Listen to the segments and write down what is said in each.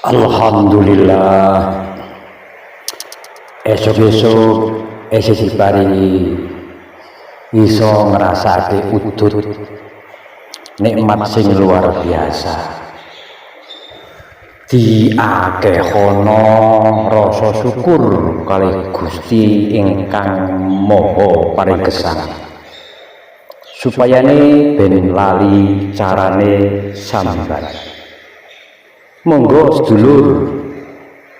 Alhamdulillah, esok-esok esih diparingi iso ngrasake udut nikmat sing luar biasa. Diakehono rasa syukur kalih Gusti ingkang Maha Paringkesan, supayane ben lali carane sambat. Monggo sedulur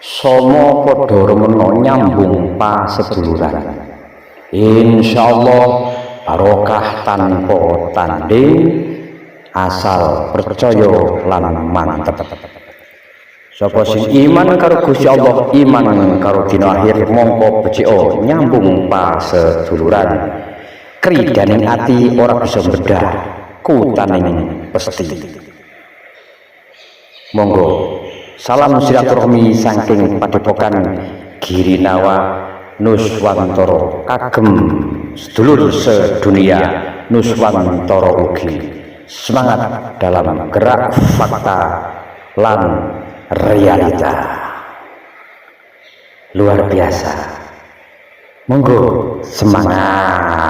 sama padha remena nyambung paseduluran. Insyaallah barokah tanpa tanding, asal percaya lan mantep. Sapa sing iman karo Gusti Allah, iman karo dina akhir, mongko becika nyambung paseduluran. Kridaning ati ora bisa bedah kutaning pesti. Monggo salam silaturahmi saking Padepokan Girinawa Nuswantara kagem sedulur sedunia Nuswantara ugi. Semangat dalam gerak fakta lan realita. Luar biasa. Monggo semangat.